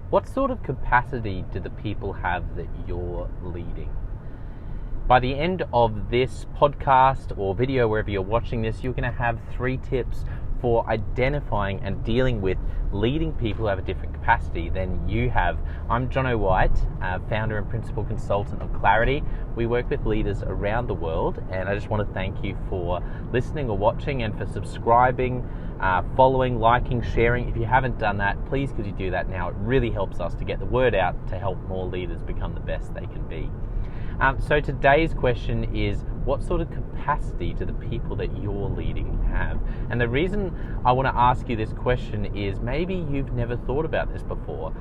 What sort of capacity do the people have that you're leading? By the end of this podcast or video, wherever you're watching this, you're going to have 3 tips for identifying and dealing with leading people who have a different capacity than you have. I'm Jono White, founder and principal consultant of Clarity. We work with leaders around the world, and I just want to thank you for listening or watching and for subscribing, following, liking, sharing. If you haven't done that, please could you do that now? It really helps us to get the word out to help more leaders become the best they can be. So today's question is, what sort of capacity do the people that you're leading have? And the reason I want to ask you this question is maybe you've never thought about this before,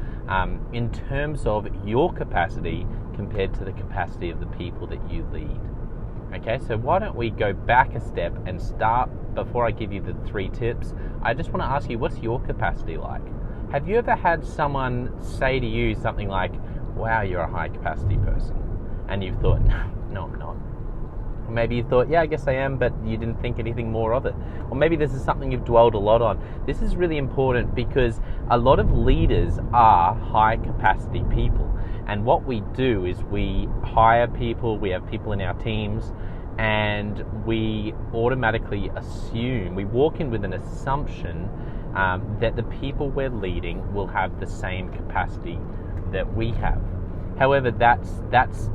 in terms of your capacity compared to the capacity of the people that you lead. Okay, so why don't we go back a step and start, before I give you the 3 tips, I just want to ask you, what's your capacity like? Have you ever had someone say to you something like, wow, you're a high capacity person? And you've thought, no, I'm not. Or maybe you thought, yeah, I guess I am, but you didn't think anything more of it. Or maybe this is something you've dwelled a lot on. This is really important because a lot of leaders are high capacity people. And what we do is we hire people, we have people in our teams, and we automatically assume, we walk in with an assumption that the people we're leading will have the same capacity that we have. However, that's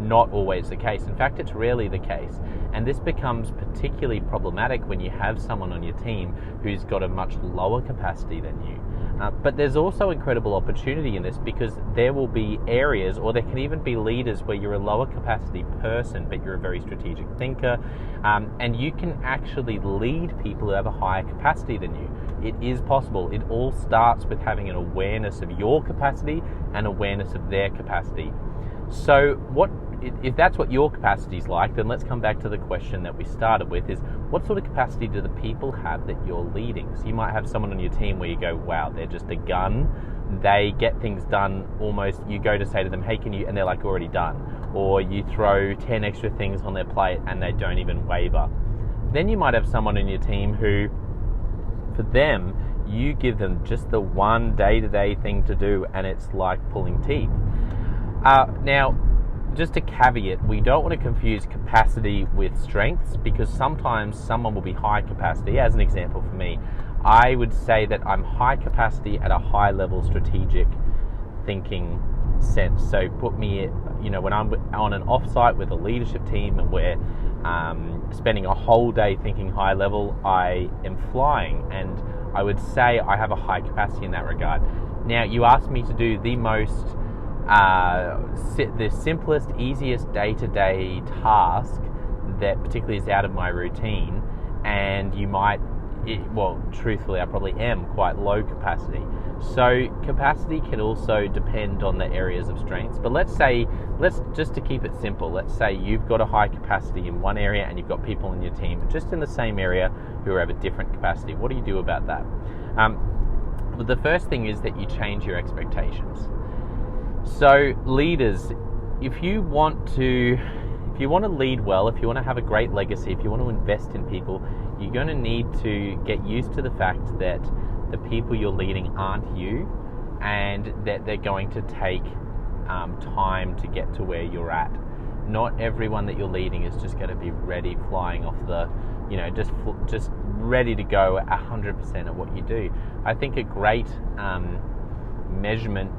not always the case. In fact, it's rarely the case. And this becomes particularly problematic when you have someone on your team who's got a much lower capacity than you. But there's also incredible opportunity in this, because there will be areas, or there can even be leaders where you're a lower capacity person, but you're a very strategic thinker, and you can actually lead people who have a higher capacity than you. It is possible. It all starts with having an awareness of your capacity and awareness of their capacity. So if that's what your capacity is like, then let's come back to the question that we started with, is what sort of capacity do the people have that you're leading? So you might have someone on your team where you go, wow, they're just a gun. They get things done almost, you go to say to them, hey, can you, and they're like already done. Or you throw 10 extra things on their plate and they don't even waver. Then you might have someone on your team who, for them, you give them just the one day-to-day thing to do, and it's like pulling teeth. Now, just a caveat, we don't want to confuse capacity with strengths, because sometimes someone will be high capacity. As an example for me, I would say that I'm high capacity at a high level strategic thinking sense. So put me, when I'm on an offsite with a leadership team and we're spending a whole day thinking high level, I am flying, and I would say I have a high capacity in that regard. Now, you asked me to do the most the simplest, easiest day-to-day task that particularly is out of my routine, and truthfully, I probably am quite low capacity. So capacity can also depend on the areas of strengths. But let's just to keep it simple, let's say you've got a high capacity in one area and you've got people in your team just in the same area who have a different capacity. What do you do about that? Well, the first thing is that you change your expectations. So leaders, if you want to lead well, if you want to have a great legacy, if you want to invest in people, you're going to need to get used to the fact that the people you're leading aren't you, and that they're going to take time to get to where you're at. Not everyone that you're leading is just going to be ready, flying off the, just ready to go 100% at what you do. I think a great measurement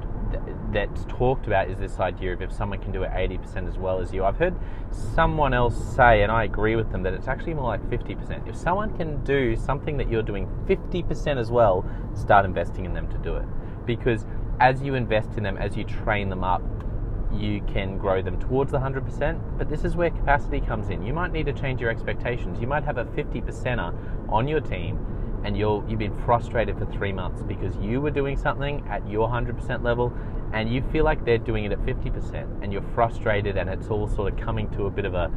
that's talked about is this idea of if someone can do it 80% as well as you. I've heard someone else say, and I agree with them, that it's actually more like 50%. If someone can do something that you're doing 50% as well, start investing in them to do it. Because as you invest in them, as you train them up, you can grow them towards the 100%, but this is where capacity comes in. You might need to change your expectations. You might have a 50%er on your team, and you've been frustrated for 3 months because you were doing something at your 100% level and you feel like they're doing it at 50%, and you're frustrated, and it's all sort of coming to a bit of a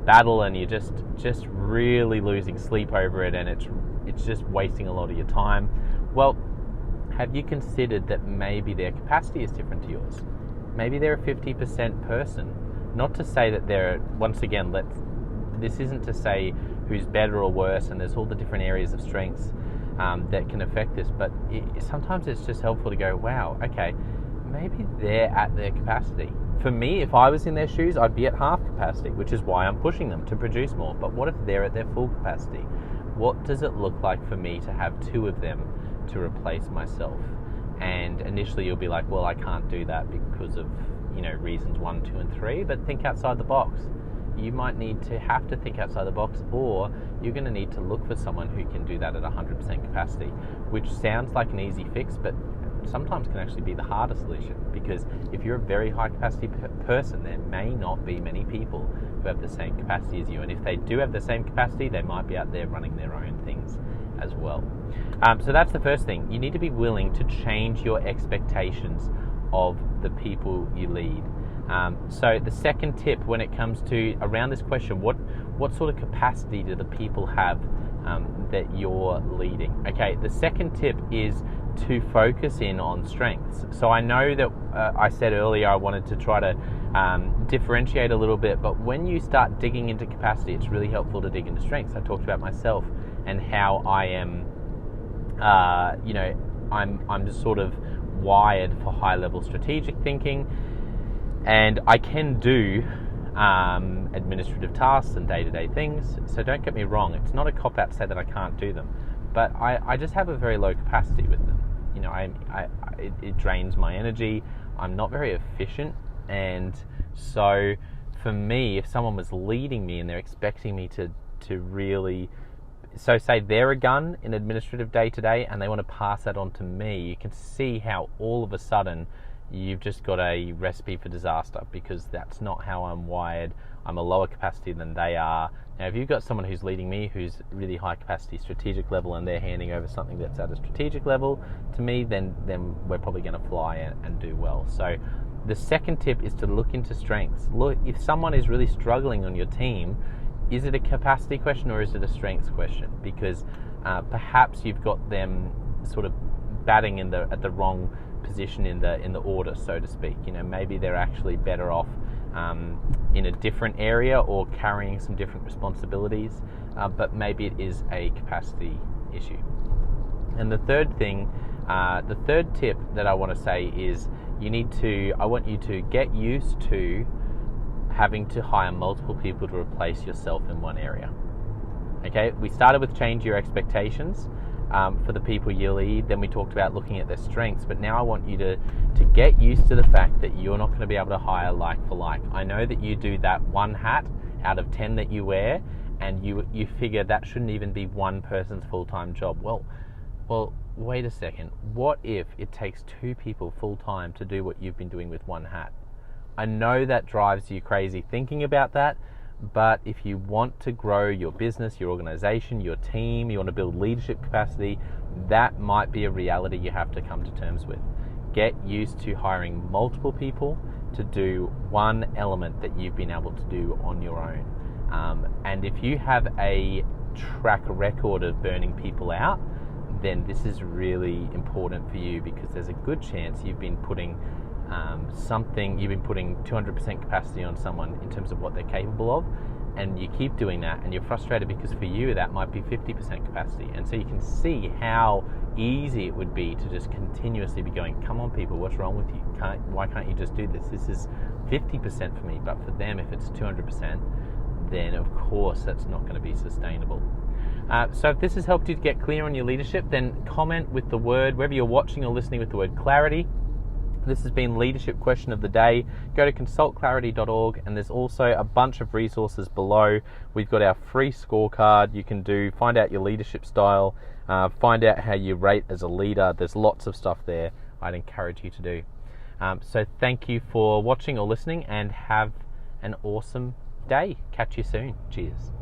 battle, and you're just really losing sleep over it, and it's just wasting a lot of your time. Well, have you considered that maybe their capacity is different to yours? Maybe they're a 50% person. Not to say that they're, once again, this isn't to say who's better or worse, and there's all the different areas of strengths that can affect this. But sometimes it's just helpful to go, wow, okay, maybe they're at their capacity. For me, if I was in their shoes, I'd be at half capacity, which is why I'm pushing them to produce more. But what if they're at their full capacity? What does it look like for me to have two of them to replace myself? And initially you'll be like, well, I can't do that because of, reasons 1, 2, and 3, but think outside the box. You might have to think outside the box, or you're going to need to look for someone who can do that at 100% capacity, which sounds like an easy fix, but sometimes can actually be the hardest solution, because if you're a very high capacity person, there may not be many people who have the same capacity as you, and if they do have the same capacity, they might be out there running their own things as well. So that's the first thing. You need to be willing to change your expectations of the people you lead. So the second tip when it comes to around this question, what sort of capacity do the people have that you're leading? Okay, the second tip is to focus in on strengths. So I know that I said earlier I wanted to try to differentiate a little bit, but when you start digging into capacity, it's really helpful to dig into strengths. I talked about myself and how I am, I'm just sort of wired for high-level strategic thinking, and I can do administrative tasks and day-to-day things. So don't get me wrong, it's not a cop-out to say that I can't do them, but I just have a very low capacity with them. It drains my energy. I'm not very efficient, and so for me, if someone was leading me and they're expecting me to really, so say they're a gun in administrative day-to-day and they want to pass that on to me, you can see how all of a sudden you've just got a recipe for disaster, because that's not how I'm wired. I'm a lower capacity than they are. Now, if you've got someone who's leading me who's really high capacity strategic level and they're handing over something that's at a strategic level to me, then we're probably going to fly and do well. So the second tip is to look into strengths. Look, if someone is really struggling on your team, is it a capacity question or is it a strengths question? Because perhaps you've got them sort of batting at the wrong position in the order, so to speak. Maybe they're actually better off in a different area or carrying some different responsibilities, but maybe it is a capacity issue. And the third tip that I want to say is I want you to get used to having to hire multiple people to replace yourself in one area. Okay, we started with change your expectations for the people you lead. Then we talked about looking at their strengths, but now I want you to get used to the fact that you're not going to be able to hire like for like. I know that you do that one hat out of 10 that you wear, and you figure that shouldn't even be one person's full-time job. Well, wait a second. What if it takes 2 people full-time to do what you've been doing with one hat? I know that drives you crazy thinking about that, but if you want to grow your business, your organization, your team, you want to build leadership capacity, that might be a reality you have to come to terms with. Get used to hiring multiple people to do one element that you've been able to do on your own. And if you have a track record of burning people out, then this is really important for you, because there's a good chance you've been putting 200% capacity on someone in terms of what they're capable of, and you keep doing that and you're frustrated because for you that might be 50% capacity. And so you can see how easy it would be to just continuously be going, come on people, what's wrong with you? Why can't you just do this? This is 50% for me, but for them, if it's 200%, then of course that's not going to be sustainable. So if this has helped you to get clear on your leadership, then comment with the word, wherever you're watching or listening, with the word clarity. This has been Leadership Question of the Day. Go to consultclarity.org, and there's also a bunch of resources below. We've got our free scorecard you can do, find out your leadership style, find out how you rate as a leader. There's lots of stuff there I'd encourage you to do. So thank you for watching or listening, and have an awesome day. Catch you soon. Cheers.